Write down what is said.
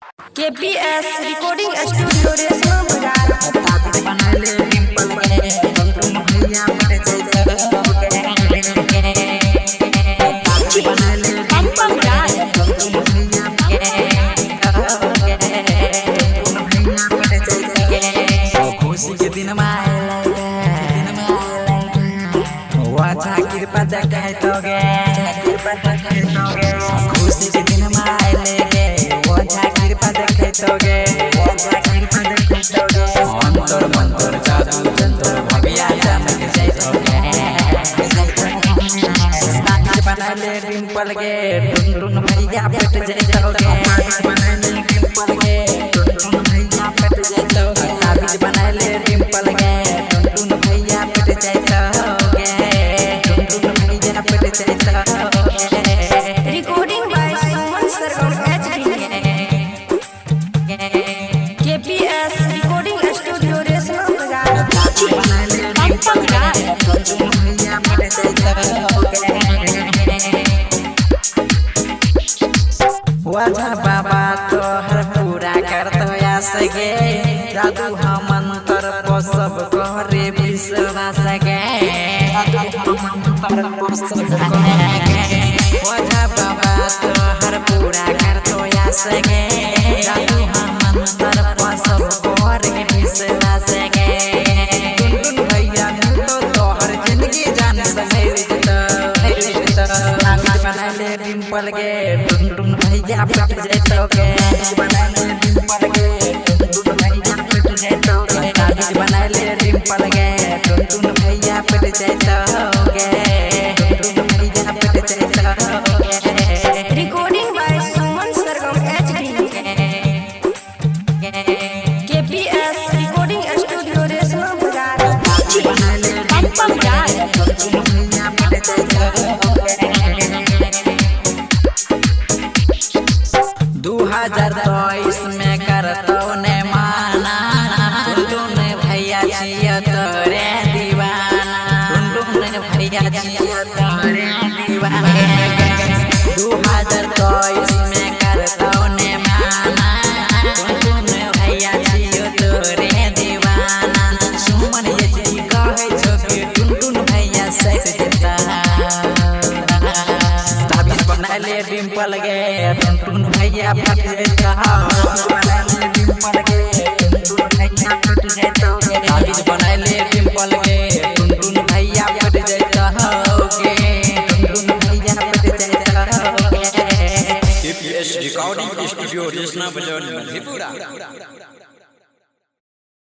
KPS recording studio Reshma बाजार ताबीज बनाले डिंपल के तुम भैया मर जाए ताबीज बनाले पंपम राज तुम भैया मर जाए खुशी के दिन में वाचा कृपा देखाय तोगे खुशी के दिन में वाचा कृपा देखाय तोगे अंतर मंतर जादू जंतर भगिया चमक जाय तोगे ताबीज बनाले डिंपल के टुन भैया पट जाय तोगे डिंपल के टुन भैया पट जाय तोगे ताबीज बनाले डिंपल के टुन भैया पट जाय तोगे टुन भैया पट जाय तोगे recording by Suman Sargam HD KPS recording studio Reshma Bazar पंपम राज वाजा बाबा तो हर पूरा करतो या सगे जादू हम अंतर को सब करे विश्वास गे वाजा बाबा तो हर पूरा करतो या सगे जादू हम अंतर को सब करे विश्वास गे टुन भैया तो हर जिंदगी जान सके बनाले डिंपल के टुन भैया पट जाय तोगे बनाले डिंपल के टुन भैया पट जाय तोगे ताबीज बनाले डिंपल के टुन भैया पट जाय तोगे टुन भैया पट जाय तोगे recording by Suman Sargam HD KPS recording studio Reshma Bazar बनाले पंपम राज टुन भैया पट जाय तोगे 2023 में करतो ने माना टुन भैया छिया तोरे दीवाना टुन भैया छिया तोरे दीवाना 2023 में करतो ने माना टुन भैया छिया तोरे दीवाना सुमन ये जी कहे छो कि टुन भैया सच देता ताबीज बनाले डिंपल गे टुन भैया पट जाता बनाले डिंपल गे टुन भैया पट जाता ताबीज बनाले डिंपल गे टुन भैया पट जाता होगे टुन भैया पट जाता होगे KPS रिकॉर्डिंग स्टूडियो रेशमा बाजार मधेपुरा।